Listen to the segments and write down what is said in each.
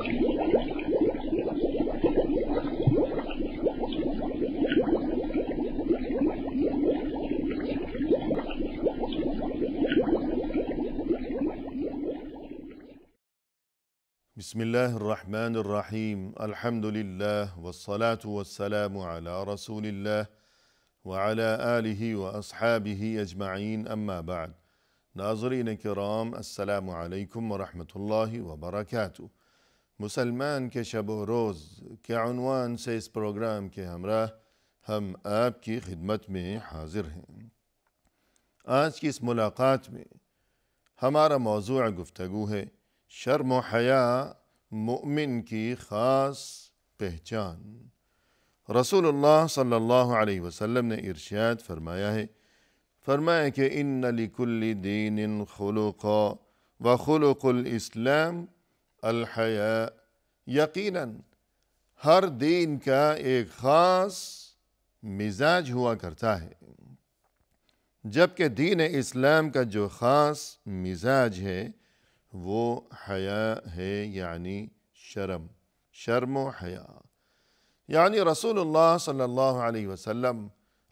بسم الله الرحمن الرحیم الحمد للہ والصلاة والسلام علی رسول اللہ وعلی آلہ واصحابہ اجمعین اما بعد۔ ناظرین کرام، السلام علیکم ورحمۃ اللہ وبرکاتہ۔ مسلمان کے شب و روز کے عنوان سے اس پروگرام کے ہمراہ ہم آپ کی خدمت میں حاضر ہیں۔ آج کی اس ملاقات میں ہمارا موضوع گفتگو ہے شرم و حیا مومن کی خاص پہچان۔ رسول اللہ صلی اللہ علیہ وسلم نے ارشاد فرمایا کہ ان لکل دین خلقا وخلق الاسلام الحیاء۔ یقیناً ہر دین کا ایک خاص مزاج ہوا کرتا ہے، جبکہ دین اسلام کا جو خاص مزاج ہے وہ حیا ہے، یعنی شرم و حیا۔ یعنی رسول اللہ صلی اللہ علیہ وسلم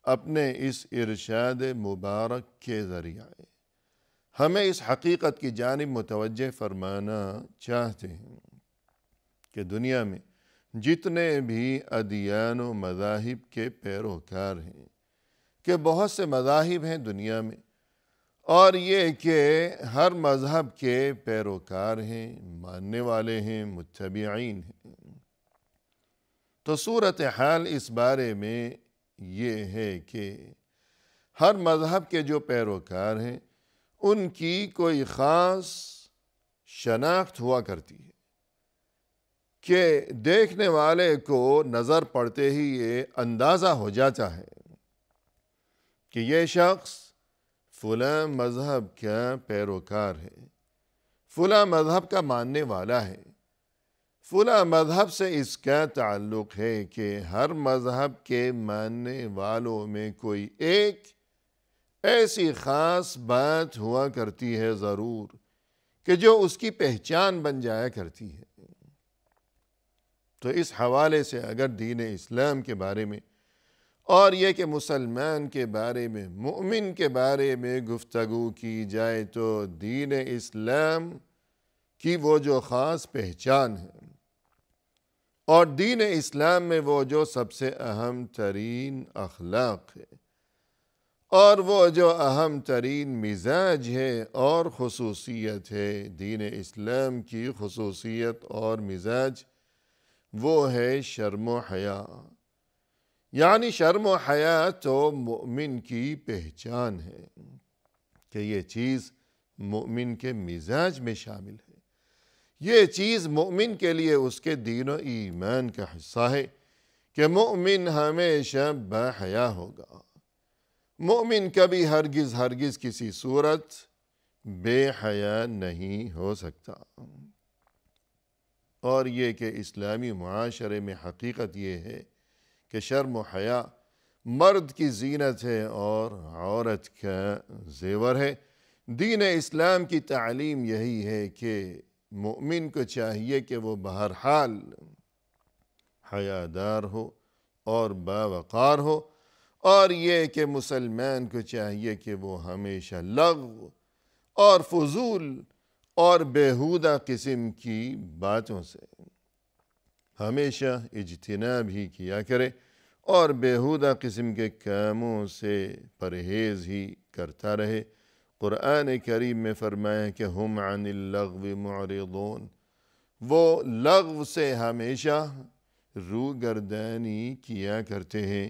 اپنے اس ارشاد مبارک کے ذریعے ہمیں اس حقیقت کی جانب متوجہ فرمانا چاہتے ہیں کہ دنیا میں جتنے بھی ادیان و مذاہب کے پیروکار ہیں، کہ بہت سے مذاہب ہیں دنیا میں، اور یہ کہ ہر مذہب کے پیروکار ہیں، ماننے والے ہیں، متبعین ہیں، تو صورتحال اس بارے میں یہ ہے کہ ہر مذہب کے جو پیروکار ہیں ان کی کوئی خاص شناخت ہوا کرتی ہے کہ دیکھنے والے کو نظر پڑتے ہی یہ اندازہ ہو جاتا ہے کہ یہ شخص فلاں مذہب کا پیروکار ہے، فلاں مذہب کا ماننے والا ہے، فلاں مذہب سے اس کا تعلق ہے کہ ہر مذہب کے ماننے والوں میں کوئی ایک ایسی خاص بات ہوا کرتی ہے ضرور کہ جو اس کی پہچان بن جایا کرتی ہے۔ تو اس حوالے سے اگر دین اسلام کے بارے میں اور یہ کہ مسلمان کے بارے میں، مومن کے بارے میں گفتگو کی جائے تو دین اسلام کی وہ جو خاص پہچان ہے اور دین اسلام میں وہ جو سب سے اہم ترین اخلاق ہے اور وہ جو اہم ترین مزاج ہے اور خصوصیت ہے، دین اسلام کی خصوصیت اور مزاج وہ ہے شرم و حیا۔ یعنی شرم و حیا تو مومن کی پہچان ہے کہ یہ چیز مومن کے مزاج میں شامل ہے، یہ چیز مومن کے لیے اس کے دین و ایمان کا حصہ ہے کہ مومن ہمیشہ باحیا ہوگا، مومن کبھی ہرگز کسی صورت بے حیا نہیں ہو سکتا۔ اور یہ کہ اسلامی معاشرے میں حقیقت یہ ہے کہ شرم و حیا مرد کی زینت ہے اور عورت کا زیور ہے۔ دین اسلام کی تعلیم یہی ہے کہ مومن کو چاہیے کہ وہ بہرحال حیادار ہو اور باوقار ہو، اور یہ کہ مسلمان کو چاہیے کہ وہ ہمیشہ لغو اور فضول اور بیہودہ قسم کی باتوں سے ہمیشہ اجتناب ہی کیا کرے اور بیہودہ قسم کے کاموں سے پرہیز ہی کرتا رہے۔ قرآن کریم میں فرمایا کہ ہم عن اللغو معرضون، وہ لغو سے ہمیشہ روگردانی کیا کرتے ہیں۔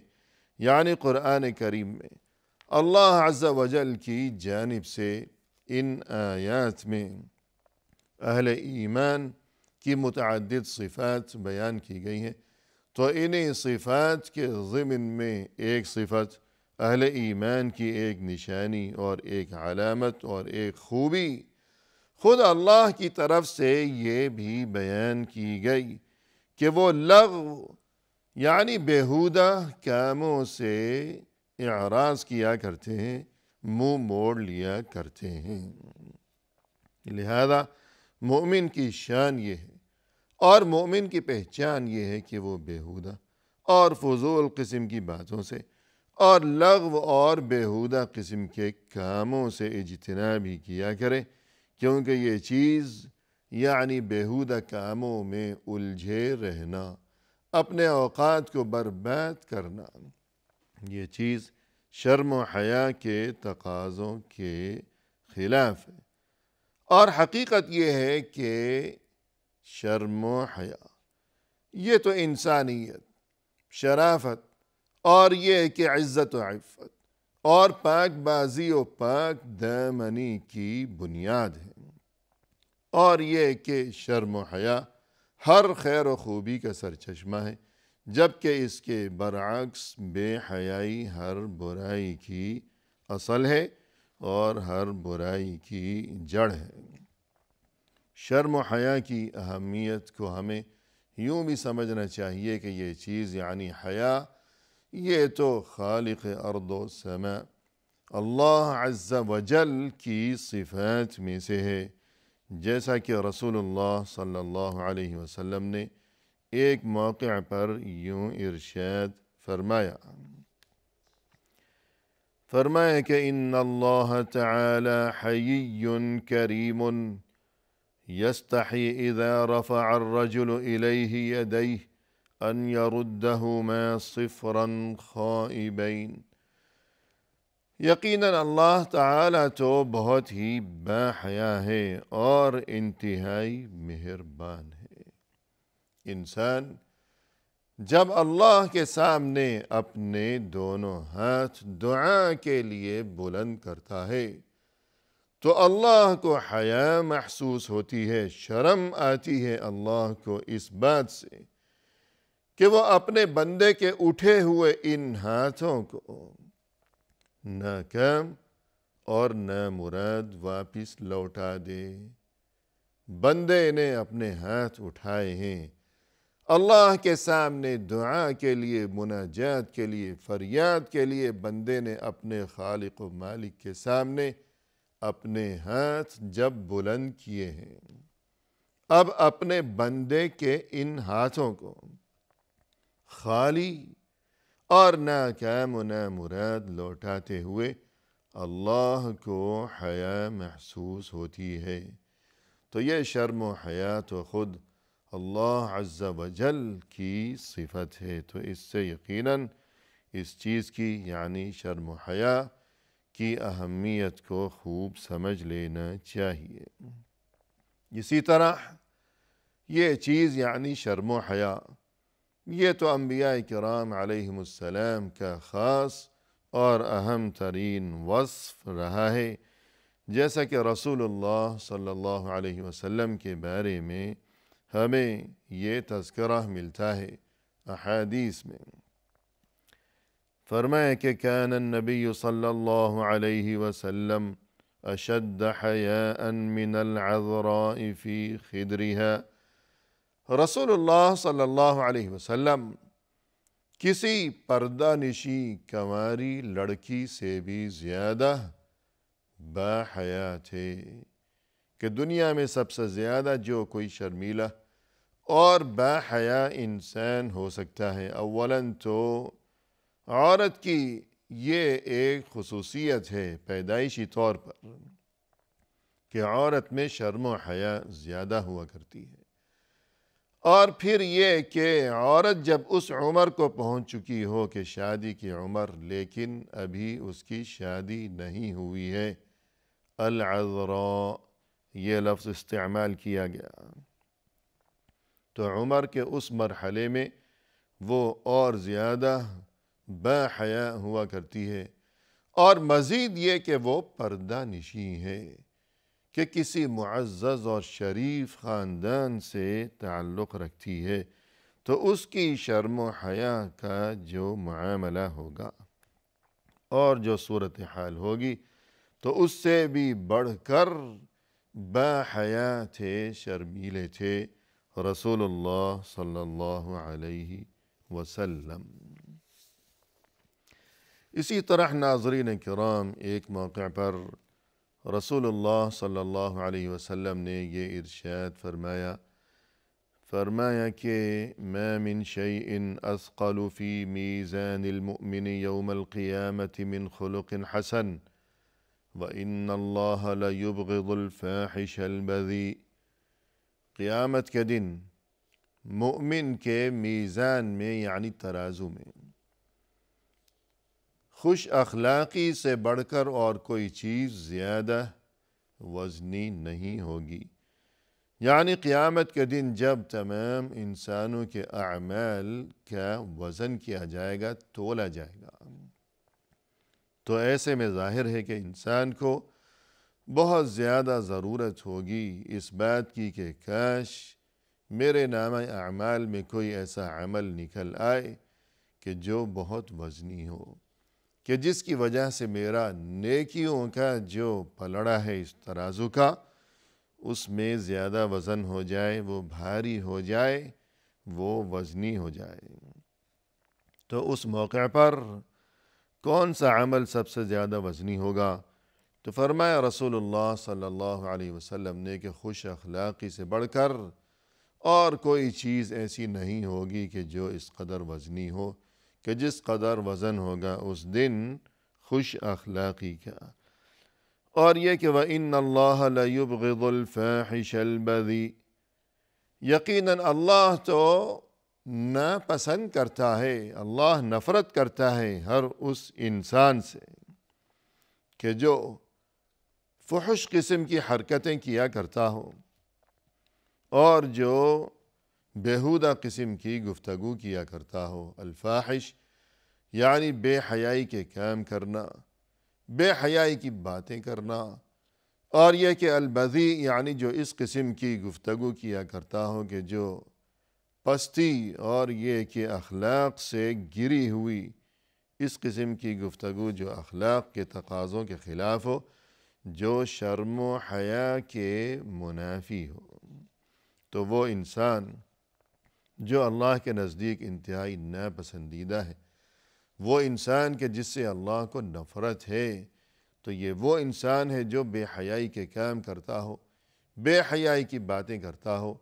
یعنی قرآن کریم میں اللہ عز و جل کی جانب سے ان آیات میں اہل ایمان کی متعدد صفات بیان کی گئی ہیں، تو انہی صفات کے ضمن میں ایک صفت اہل ایمان کی ایک نشانی اور ایک علامت اور ایک خوبی خود اللہ کی طرف سے یہ بھی بیان کی گئی کہ وہ لغو یعنی بیہودہ کاموں سے اعراض کیا کرتے ہیں، منہ موڑ لیا کرتے ہیں۔ لہذا مومن کی شان یہ ہے اور مومن کی پہچان یہ ہے کہ وہ بیہودہ اور فضول قسم کی باتوں سے اور لغو اور بیہودہ قسم کے کاموں سے اجتناب بھی کیا کرے، کیونکہ یہ چیز یعنی بیہودہ کاموں میں الجھے رہنا، اپنے اوقات کو برباد کرنا، یہ چیز شرم و حیا کے تقاضوں کے خلاف ہے۔ اور حقیقت یہ ہے کہ شرم و حیا یہ تو انسانیت، شرافت اور یہ کہ عزت و عفت اور پاک بازی و پاک دامنی کی بنیاد ہے، اور یہ کہ شرم و حیا ہر خیر و خوبی کا سرچشمہ ہے، جبکہ اس کے برعکس بے حیائی ہر برائی کی اصل ہے اور ہر برائی کی جڑ ہے۔ شرم و حیا کی اہمیت کو ہمیں یوں بھی سمجھنا چاہیے کہ یہ چیز یعنی حیا یہ تو خالق ارض و سماء اللہ عز و جل کی صفات میں سے ہے، جیسا کہ رسول اللہ صلی اللہ علیہ وسلم نے ایک موقع پر یوں ارشاد فرمایا کہ ان اللہ تعالی حیی کریم یستحی اذا رفع الرجل الیہ یدیہ ان یردہما صفرا خائبین۔ یقیناً اللہ تعالیٰ تو بہت ہی باحیا ہے اور انتہائی مہربان ہے۔ انسان جب اللہ کے سامنے اپنے دونوں ہاتھ دعا کے لیے بلند کرتا ہے تو اللہ کو حیا محسوس ہوتی ہے، شرم آتی ہے اللہ کو اس بات سے کہ وہ اپنے بندے کے اٹھے ہوئے ان ہاتھوں کو ناکام اور نامراد واپس لوٹا دے۔ بندے نے اپنے ہاتھ اٹھائے ہیں اللہ کے سامنے دعا کے لیے، مناجات کے لیے، فریاد کے لیے، بندے نے اپنے خالق و مالک کے سامنے اپنے ہاتھ جب بلند کیے ہیں، اب اپنے بندے کے ان ہاتھوں کو خالی اور ناکام و نامراد لوٹاتے ہوئے اللہ کو حیا محسوس ہوتی ہے، تو یہ شرم و حیا تو خود اللہ عز و جل کی صفت ہے، تو اس سے یقیناً اس چیز کی یعنی شرم و حیا کی اہمیت کو خوب سمجھ لینا چاہیے۔ اسی طرح یہ چیز یعنی شرم و حیا یہ تو انبیاء کرام علیہم السلام کا خاص اور اہم ترین وصف رہا ہے، جیسا کہ رسول اللہ صلی اللہ علیہ وسلم کے بارے میں ہمیں یہ تذکرہ ملتا ہے احادیث میں۔ فرمایا کہ کان النبی صلی اللہ علیہ وسلم اشد حیاء من العذراء فی خدرها۔ رسول اللہ صلی اللہ علیہ وسلم کسی پردہ نشی کنواری لڑکی سے بھی زیادہ باحیا تھے، کہ دنیا میں سب سے زیادہ جو کوئی شرمیلا اور باحیا انسان ہو سکتا ہے، اولاً تو عورت کی یہ ایک خصوصیت ہے پیدائشی طور پر کہ عورت میں شرم و حیا زیادہ ہوا کرتی ہے، اور پھر یہ کہ عورت جب اس عمر کو پہنچ چکی ہو کہ شادی کی عمر، لیکن ابھی اس کی شادی نہیں ہوئی ہے، العذراء یہ لفظ استعمال کیا گیا، تو عمر کے اس مرحلے میں وہ اور زیادہ باحیا ہوا کرتی ہے، اور مزید یہ کہ وہ پردہ نشی ہے، کہ کسی معزز اور شریف خاندان سے تعلق رکھتی ہے، تو اس کی شرم و حیا کا جو معاملہ ہوگا اور جو صورتحال ہوگی تو اس سے بھی بڑھ کر باحیا تھے، شرمیلے تھے رسول اللہ صلی اللہ علیہ وسلم۔ اسی طرح ناظرین کرام ایک موقع پر رسول اللہ صلی اللہ علیہ وسلم نے یہ ارشاد فرمایا کہ ما من شیء اثقل فی میزان المؤمن یوم القیامة من خلق حسن وَإِنَّ اللَّهَ لَيُبْغِضُ الْفَاحِشَ الْبَذِيءَ۔ قیامت کے دن مومن کے میزان میں یعنی ترازو میں خوش اخلاقی سے بڑھ کر اور کوئی چیز زیادہ وزنی نہیں ہوگی۔ یعنی قیامت کے دن جب تمام انسانوں کے اعمال کا وزن کیا جائے گا، تولا جائے گا، تو ایسے میں ظاہر ہے کہ انسان کو بہت زیادہ ضرورت ہوگی اس بات کی کہ کاش میرے نامہ اعمال میں کوئی ایسا عمل نکل آئے کہ جو بہت وزنی ہو، کہ جس کی وجہ سے میرا نیکیوں کا جو پلڑا ہے اس ترازو کا، اس میں زیادہ وزن ہو جائے، وہ بھاری ہو جائے، وہ وزنی ہو جائے۔ تو اس موقع پر کون سا عمل سب سے زیادہ وزنی ہوگا؟ تو فرمایا رسول اللہ صلی اللہ علیہ وسلم نے کہ خوش اخلاقی سے بڑھ کر اور کوئی چیز ایسی نہیں ہوگی کہ جو اس قدر وزنی ہو، کہ جس قدر وزن ہوگا اس دن خوش اخلاقی کا۔ اور یہ کہ وَإِنَّ اللَّهَ لَيُبْغِضُ الْفَاحِشَ الْبَذِيءَ، یقیناً اللہ تو ناپسند کرتا ہے، اللہ نفرت کرتا ہے ہر اس انسان سے کہ جو فحش قسم کی حرکتیں کیا کرتا ہو اور جو بیہودہ قسم کی گفتگو کیا کرتا ہو۔ الفاحش یعنی بے حیائی کے کام کرنا، بے حیائی کی باتیں کرنا، اور یہ کہ البذی یعنی جو اس قسم کی گفتگو کیا کرتا ہو کہ جو پستی اور یہ کہ اخلاق سے گری ہوئی اس قسم کی گفتگو جو اخلاق کے تقاضوں کے خلاف ہو، جو شرم و حیا کے منافی ہو، تو وہ انسان جو اللہ کے نزدیک انتہائی ناپسندیدہ ہے، وہ انسان کہ جس سے اللہ کو نفرت ہے، تو یہ وہ انسان ہے جو بے حیائی کے کام کرتا ہو، بے حیائی کی باتیں کرتا ہو،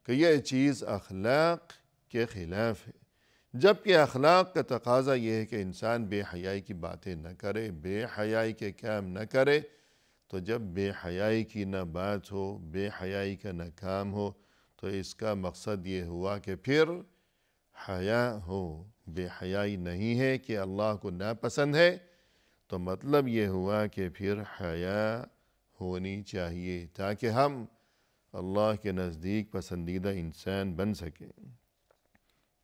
کہ یہ چیز اخلاق کے خلاف ہے۔ جبکہ اخلاق کا تقاضا یہ ہے کہ انسان بے حیائی کی باتیں نہ کرے، بے حیائی کے کام نہ کرے۔ تو جب بے حیائی کی نہ بات ہو، بے حیائی کا نہ کام ہو، تو اس کا مقصد یہ ہوا کہ پھر حیا ہو۔ بے حیائی نہیں ہے کہ اللہ کو ناپسند ہے، تو مطلب یہ ہوا کہ پھر حیا ہونی چاہیے تاکہ ہم اللہ کے نزدیک پسندیدہ انسان بن سکیں،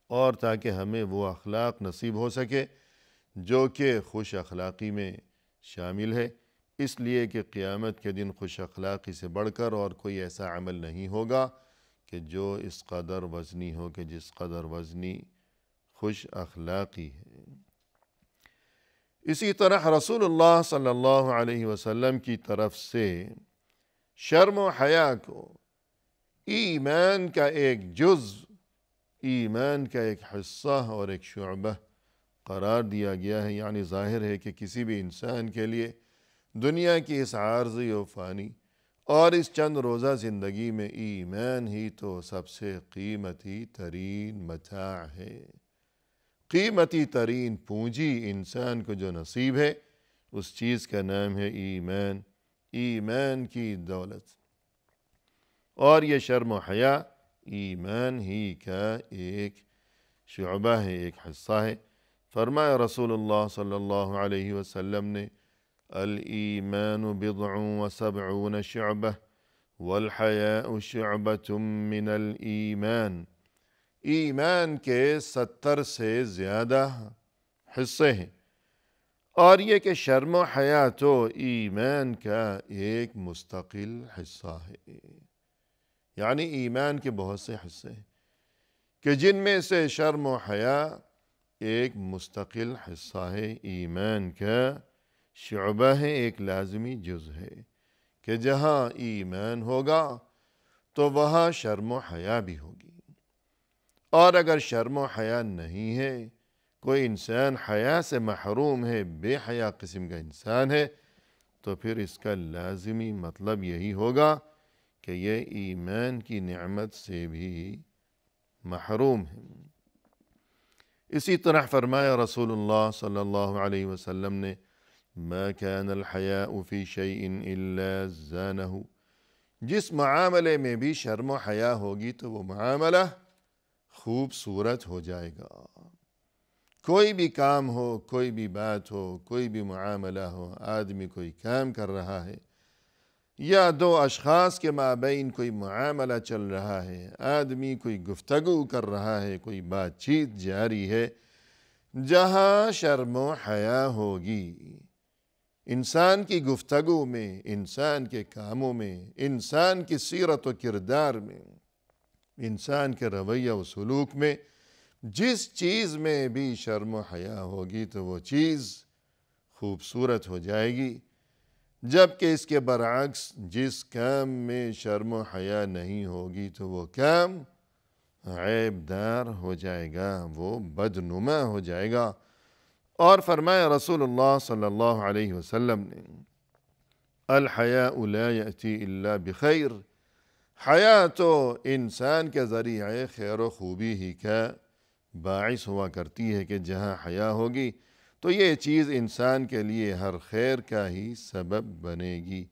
اور تاکہ ہمیں وہ اخلاق نصیب ہو سکے جو کہ خوش اخلاقی میں شامل ہے۔ اس لیے کہ قیامت کے دن خوش اخلاقی سے بڑھ کر اور کوئی ایسا عمل نہیں ہوگا کہ جو اس قدر وزنی ہو، کہ جس قدر وزنی خوش اخلاقی ہے۔ اسی طرح رسول اللہ صلی اللہ علیہ وسلم کی طرف سے شرم و حیا کو ایمان کا ایک جز، ایمان کا ایک حصہ اور ایک شعبہ قرار دیا گیا ہے۔ یعنی ظاہر ہے کہ کسی بھی انسان کے لیے دنیا کی اس عارضی و فانی اور اس چند روزہ زندگی میں ایمان ہی تو سب سے قیمتی ترین متاع ہے، قیمتی ترین پونجی انسان کو جو نصیب ہے، اس چیز کا نام ہے ایمان، ایمان کی دولت۔ اور یہ شرم و حیا ایمان ہی کا ایک شعبہ ہے، ایک حصہ ہے۔ فرمایا رسول اللہ صلی اللہ علیہ وسلم نے الایمان بضع و سبعون شعبہ والحیاء شعبۃ من الایمان، ایمان کے 70 سے زیادہ حصے ہیں، اور یہ کہ شرم و حیا تو ایمان کا ایک مستقل حصہ ہے۔ یعنی ایمان کے بہت سے حصے ہیں کہ جن میں سے شرم و حیا ایک مستقل حصہ ہے، ایمان کا شعبہ ہے، ایک لازمی جز ہے کہ جہاں ایمان ہوگا تو وہاں شرم و حیا بھی ہوگی، اور اگر شرم و حیا نہیں ہے، کوئی انسان حیا سے محروم ہے، بے حیا قسم کا انسان ہے، تو پھر اس کا لازمی مطلب یہی ہوگا کہ یہ ایمان کی نعمت سے بھی محروم ہیں۔ اسی طرح فرمایا رسول اللہ صلی اللہ علیہ وسلم نے ما كان الحیاء فی شیء الا زانہ، جس معاملے میں بھی شرم و حیا ہوگی تو وہ معاملہ خوبصورت ہو جائے گا۔ کوئی بھی کام ہو، کوئی بھی بات ہو، کوئی بھی معاملہ ہو، آدمی کوئی کام کر رہا ہے یا دو اشخاص کے مابین کوئی معاملہ چل رہا ہے، آدمی کوئی گفتگو کر رہا ہے، کوئی بات چیت جاری ہے، جہاں شرم و حیا ہوگی، انسان کی گفتگو میں، انسان کے کاموں میں، انسان کی سیرت و کردار میں، انسان کے رویہ و سلوک میں، جس چیز میں بھی شرم و حیا ہوگی تو وہ چیز خوبصورت ہو جائے گی، جبکہ اس کے برعکس جس کام میں شرم و حیا نہیں ہوگی تو وہ کام عیب دار ہو جائے گا، وہ بدنما ہو جائے گا۔ اور فرمایا رسول اللہ صلی اللہ علیہ وسلم نے الحیاء لا یأتی الا بخیر، حیا تو انسان کے ذریعے خیر و خوبی ہی کا باعث ہوا کرتی ہے کہ جہاں حیا ہوگی تو یہ چیز انسان کے لیے ہر خیر کا ہی سبب بنے گی۔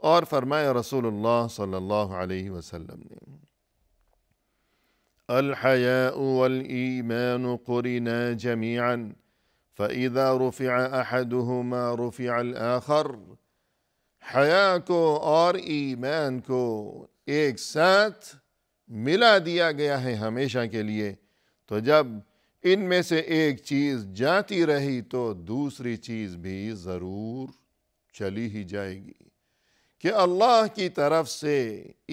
اور فرمایا رسول اللہ صلی اللہ علیہ وسلم نے الحیاء والایمان قرنا جميعا فإذا رفع أحدهما رفع الآخر، حیا کو اور ایمان کو ایک ساتھ ملا دیا گیا ہے ہمیشہ کے لیے، تو جب ان میں سے ایک چیز جاتی رہی تو دوسری چیز بھی ضرور چلی ہی جائے گی، کہ اللہ کی طرف سے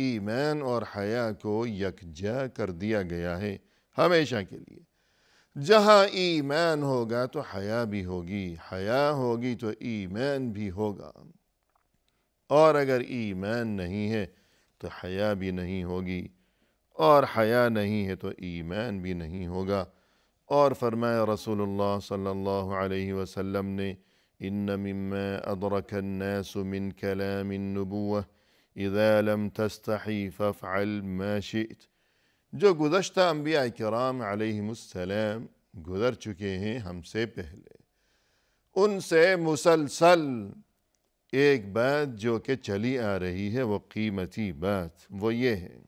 ایمان اور حیا کو یکجا کر دیا گیا ہے ہمیشہ کے لیے۔ جہاں ایمان ہوگا تو حیا بھی ہوگی، حیا ہوگی تو ایمان بھی ہوگا، اور اگر ایمان نہیں ہے تو حیا بھی نہیں ہوگی، اور حیا نہیں ہے تو ایمان بھی نہیں ہوگا۔ اور فرمایا رسول اللہ صلی اللہ علیہ وسلم نے ان مما ادرک الناس من کلام النبوة اذا لم تستحی فافعل ما شئت، جو گزشتہ انبیاء کرام علیہم السلام گزر چکے ہیں ہم سے پہلے، ان سے مسلسل ایک بات جو کہ چلی آ رہی ہے، وہ قیمتی بات، وہ یہ ہے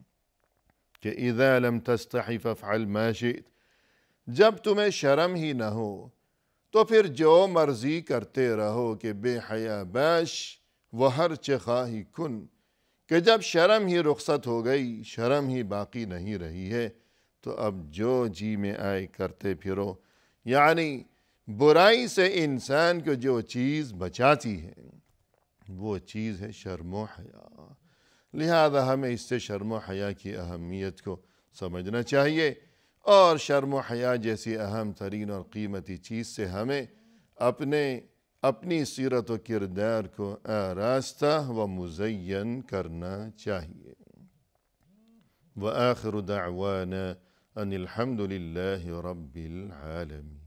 کہ اذا لم تستحی فافعل ما شئت، جب تمہیں شرم ہی نہ ہو تو پھر جو مرضی کرتے رہو، کہ بے حیا باش و ہر چه خواهی کن، کہ جب شرم ہی رخصت ہو گئی، شرم ہی باقی نہیں رہی ہے تو اب جو جی میں آئے کرتے پھرو۔ یعنی برائی سے انسان کو جو چیز بچاتی ہے وہ چیز ہے شرم و حیا، لہذا ہمیں اس سے شرم و حیا کی اہمیت کو سمجھنا چاہیے، اور شرم و حیا جیسی اہم ترین اور قیمتی چیز سے ہمیں اپنی سیرت و کردار کو آراستہ و مزین کرنا چاہیے۔ وآخر دعوانا ان الحمد للہ رب العالمین۔